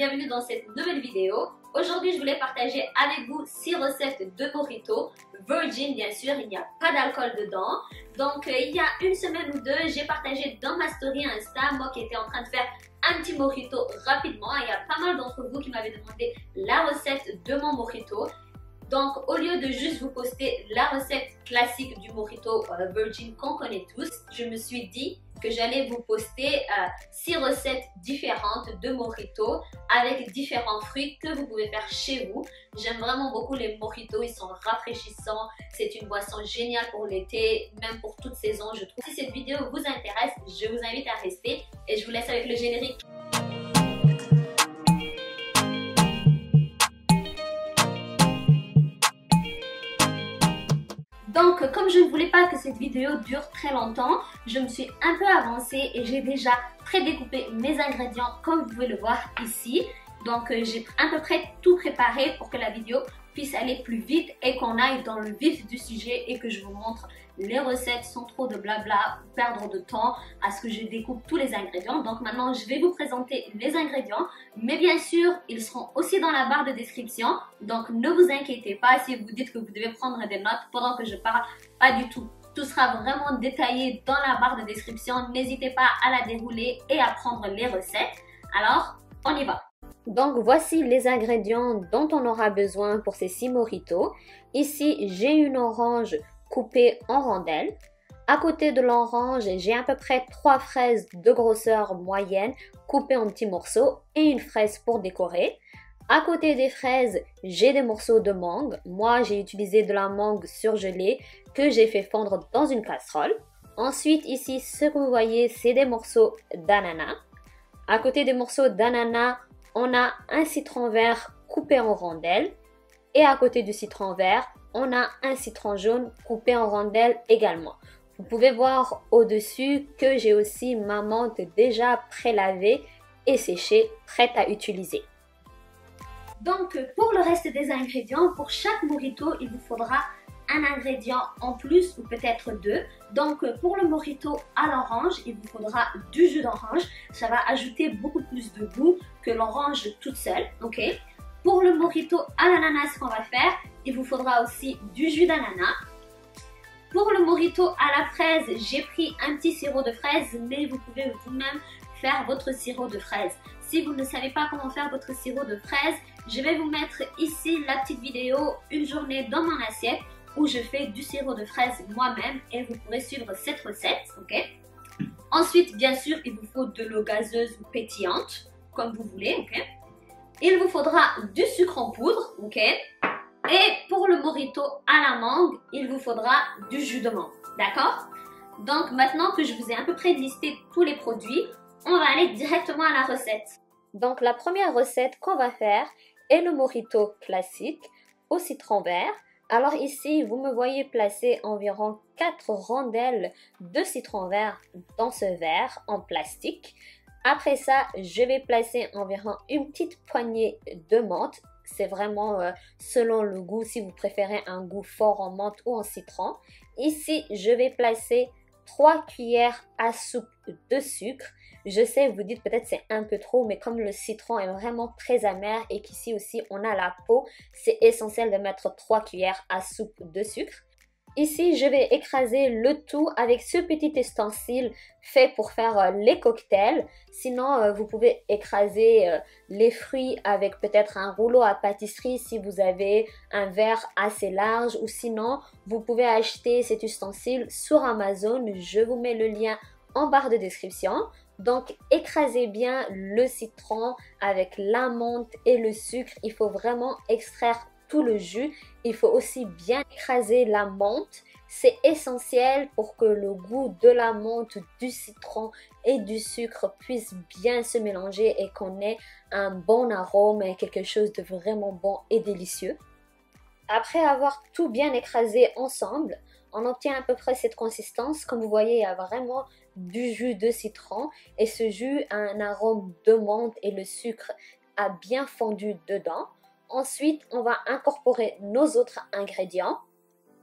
bienvenue dans cette nouvelle vidéo. Aujourd'hui, je voulais partager avec vous 6 recettes de mojito, virgin bien sûr, il n'y a pas d'alcool dedans. Donc, il y a une semaine ou deux, j'ai partagé dans ma story Insta, moi qui étais en train de faire un petit mojito rapidement. Il y a pas mal d'entre vous qui m'avaient demandé la recette de mon mojito. Donc, au lieu de juste vous poster la recette classique du mojito virgin qu'on connaît tous, je me suis dit que j'allais vous poster 6 recettes différentes de mojito avec différents fruits que vous pouvez faire chez vous. J'aime vraiment beaucoup les mojitos, ils sont rafraîchissants, c'est une boisson géniale pour l'été, même pour toute saison je trouve. Si cette vidéo vous intéresse, je vous invite à rester et je vous laisse avec le générique. Donc, comme je ne voulais pas que cette vidéo dure très longtemps, je me suis un peu avancée et j'ai déjà pré-découpé mes ingrédients comme vous pouvez le voir ici. Donc, j'ai à peu près tout préparé pour que la vidéo puisse aller plus vite et qu'on aille dans le vif du sujet et que je vous montre les recettes sans trop de blabla, perdre de temps à ce que je découpe tous les ingrédients. Donc maintenant, je vais vous présenter les ingrédients, mais bien sûr, ils seront aussi dans la barre de description. Donc ne vous inquiétez pas si vous dites que vous devez prendre des notes pendant que je parle, pas du tout. Tout sera vraiment détaillé dans la barre de description. N'hésitez pas à la dérouler et à prendre les recettes. Alors, on y va. Donc voici les ingrédients dont on aura besoin pour ces 6 mojitos. Ici, j'ai une orange coupée en rondelles. À côté de l'orange, j'ai à peu près 3 fraises de grosseur moyenne coupées en petits morceaux et une fraise pour décorer. À côté des fraises, j'ai des morceaux de mangue. Moi, j'ai utilisé de la mangue surgelée que j'ai fait fondre dans une casserole. Ensuite, ici, ce que vous voyez, c'est des morceaux d'ananas. À côté des morceaux d'ananas, on a un citron vert coupé en rondelles. Et à côté du citron vert, on a un citron jaune coupé en rondelles également. Vous pouvez voir au-dessus que j'ai aussi ma menthe déjà prélavée et séchée, prête à utiliser. Donc, pour le reste des ingrédients, pour chaque mojito, il vous faudra un ingrédient en plus ou peut-être 2. Donc, pour le mojito à l'orange, il vous faudra du jus d'orange. Ça va ajouter beaucoup plus de goût que l'orange toute seule, ok? Pour le mojito à l'ananas qu'on va faire, il vous faudra aussi du jus d'ananas. Pour le mojito à la fraise, j'ai pris un petit sirop de fraise, mais vous pouvez vous-même faire votre sirop de fraise. Si vous ne savez pas comment faire votre sirop de fraise, je vais vous mettre ici la petite vidéo une journée dans mon assiette où je fais du sirop de fraise moi-même et vous pourrez suivre cette recette, ok? Ensuite, bien sûr, il vous faut de l'eau gazeuse ou pétillante, comme vous voulez, ok? Il vous faudra du sucre en poudre, ok? Et pour le mojito à la mangue, il vous faudra du jus de mangue, d'accord? Donc maintenant que je vous ai à peu près listé tous les produits, on va aller directement à la recette. Donc la première recette qu'on va faire est le mojito classique au citron vert. Alors ici, vous me voyez placer environ 4 rondelles de citron vert dans ce verre en plastique. Après ça, je vais placer environ une petite poignée de menthe. C'est vraiment selon le goût, si vous préférez un goût fort en menthe ou en citron. Ici, je vais placer 3 cuillères à soupe de sucre. Je sais, vous dites peut-être c'est un peu trop, mais comme le citron est vraiment très amer et qu'ici aussi on a la peau, c'est essentiel de mettre 3 cuillères à soupe de sucre. Ici, je vais écraser le tout avec ce petit ustensile fait pour faire les cocktails. Sinon, vous pouvez écraser les fruits avec peut-être un rouleau à pâtisserie si vous avez un verre assez large. Ou sinon, vous pouvez acheter cet ustensile sur Amazon. Je vous mets le lien en barre de description. Donc, écrasez bien le citron avec la menthe et le sucre. Il faut vraiment extraire tout le jus. Il faut aussi bien écraser la menthe. C'est essentiel pour que le goût de la menthe, du citron et du sucre puisse bien se mélanger et qu'on ait un bon arôme et quelque chose de vraiment bon et délicieux. Après avoir tout bien écrasé ensemble, on obtient à peu près cette consistance. Comme vous voyez, il y a vraiment du jus de citron et ce jus a un arôme de menthe et le sucre a bien fondu dedans. Ensuite, on va incorporer nos autres ingrédients.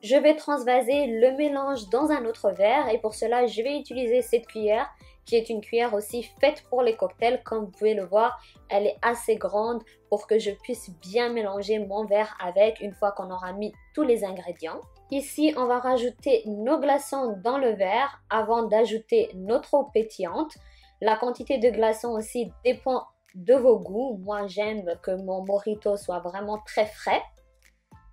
Je vais transvaser le mélange dans un autre verre et pour cela, je vais utiliser cette cuillère qui est une cuillère aussi faite pour les cocktails. Comme vous pouvez le voir, elle est assez grande pour que je puisse bien mélanger mon verre avec une fois qu'on aura mis tous les ingrédients. Ici, on va rajouter nos glaçons dans le verre avant d'ajouter notre eau pétillante. La quantité de glaçons aussi dépend de vos goûts. Moi, j'aime que mon mojito soit vraiment très frais.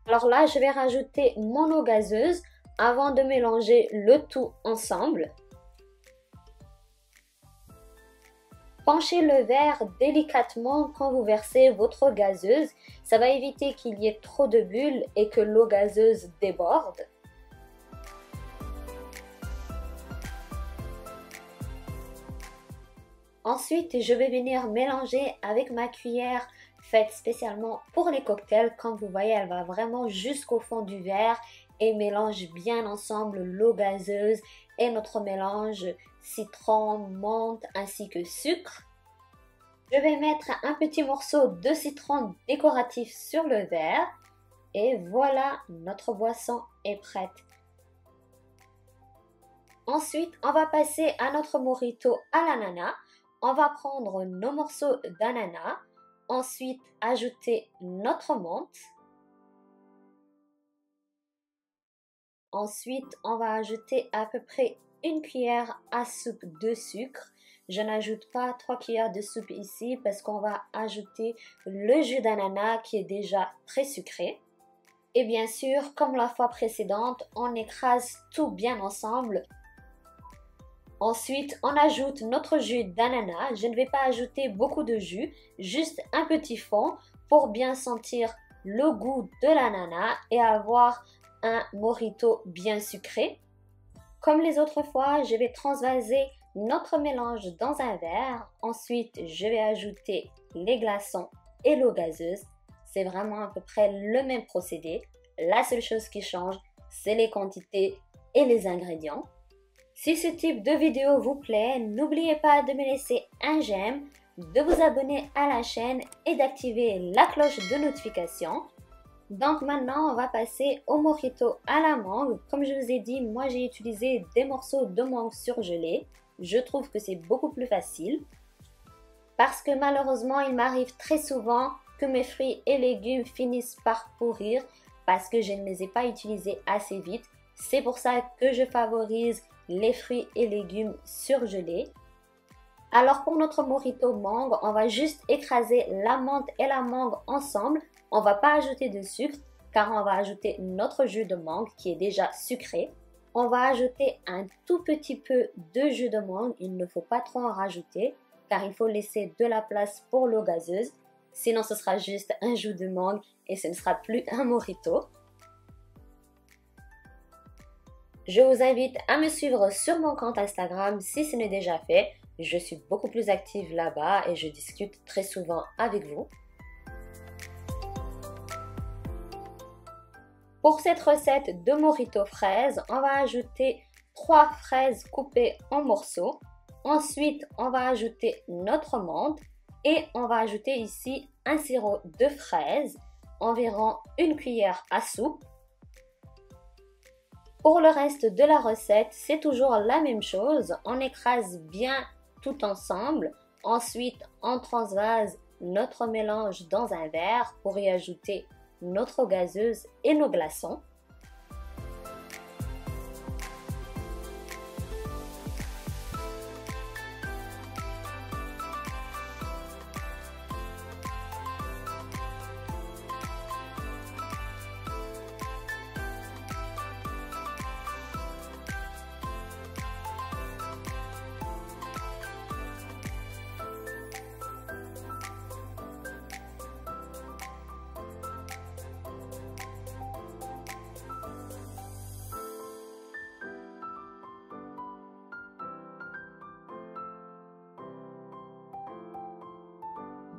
Alors là, je vais rajouter mon eau gazeuse avant de mélanger le tout ensemble. Penchez le verre délicatement quand vous versez votre eau gazeuse. Ça va éviter qu'il y ait trop de bulles et que l'eau gazeuse déborde. Ensuite, je vais venir mélanger avec ma cuillère faite spécialement pour les cocktails. Comme vous voyez, elle va vraiment jusqu'au fond du verre et mélange bien ensemble l'eau gazeuse et notre mélange citron, menthe ainsi que sucre. Je vais mettre un petit morceau de citron décoratif sur le verre et voilà, notre boisson est prête. Ensuite, on va passer à notre mojito à l'ananas. On va prendre nos morceaux d'ananas, ensuite ajouter notre menthe. Ensuite, on va ajouter à peu près une cuillère à soupe de sucre. Je n'ajoute pas 3 cuillères de soupe ici parce qu'on va ajouter le jus d'ananas qui est déjà très sucré. Et bien sûr, comme la fois précédente, on écrase tout bien ensemble. Ensuite, on ajoute notre jus d'ananas. Je ne vais pas ajouter beaucoup de jus, juste un petit fond pour bien sentir le goût de l'ananas et avoir un mojito bien sucré. Comme les autres fois, je vais transvaser notre mélange dans un verre. Ensuite, je vais ajouter les glaçons et l'eau gazeuse. C'est vraiment à peu près le même procédé. La seule chose qui change, c'est les quantités et les ingrédients. Si ce type de vidéo vous plaît, n'oubliez pas de me laisser un j'aime, de vous abonner à la chaîne et d'activer la cloche de notification. Donc maintenant, on va passer au mojito à la mangue. Comme je vous ai dit, moi j'ai utilisé des morceaux de mangue surgelés. Je trouve que c'est beaucoup plus facile. Parce que malheureusement, il m'arrive très souvent que mes fruits et légumes finissent par pourrir parce que je ne les ai pas utilisés assez vite. C'est pour ça que je favorise les fruits et légumes surgelés. Alors pour notre mojito mangue, on va juste écraser la menthe et la mangue ensemble. On ne va pas ajouter de sucre car on va ajouter notre jus de mangue qui est déjà sucré. On va ajouter un tout petit peu de jus de mangue, il ne faut pas trop en rajouter car il faut laisser de la place pour l'eau gazeuse. Sinon ce sera juste un jus de mangue et ce ne sera plus un mojito. Je vous invite à me suivre sur mon compte Instagram si ce n'est déjà fait. Je suis beaucoup plus active là-bas et je discute très souvent avec vous. Pour cette recette de mojito fraise, on va ajouter 3 fraises coupées en morceaux. Ensuite, on va ajouter notre menthe et on va ajouter ici un sirop de fraise, environ une cuillère à soupe. Pour le reste de la recette, c'est toujours la même chose. On écrase bien tout ensemble. Ensuite, on transvase notre mélange dans un verre pour y ajouter notre eau gazeuse et nos glaçons.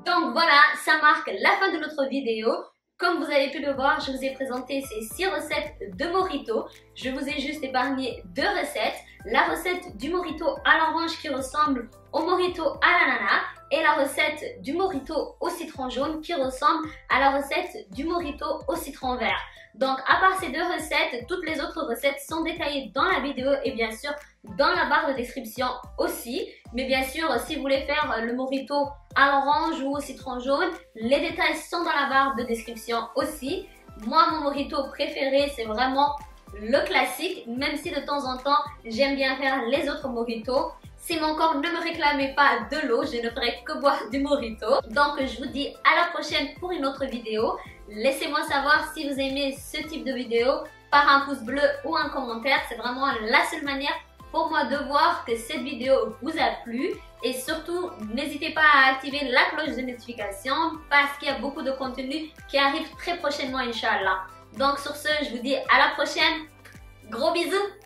Donc voilà, ça marque la fin de notre vidéo. Comme vous avez pu le voir, je vous ai présenté ces 6 recettes de mojito. Je vous ai juste épargné 2 recettes. La recette du mojito à l'orange qui ressemble au mojito à l'ananas et la recette du mojito au citron jaune qui ressemble à la recette du mojito au citron vert. Donc à part ces deux recettes, toutes les autres recettes sont détaillées dans la vidéo et bien sûr dans la barre de description aussi. Mais bien sûr, si vous voulez faire le mojito à l'orange ou au citron jaune, les détails sont dans la barre de description aussi. Moi, mon mojito préféré, c'est vraiment le classique, même si de temps en temps, j'aime bien faire les autres mojitos. Si mon corps ne me réclamait pas de l'eau, je ne ferais que boire du mojito. Donc, je vous dis à la prochaine pour une autre vidéo. Laissez-moi savoir si vous aimez ce type de vidéo par un pouce bleu ou un commentaire. C'est vraiment la seule manière pour moi de voir que cette vidéo vous a plu. Et surtout, n'hésitez pas à activer la cloche de notification parce qu'il y a beaucoup de contenu qui arrive très prochainement, Inch'Allah. Donc sur ce, je vous dis à la prochaine. Gros bisous!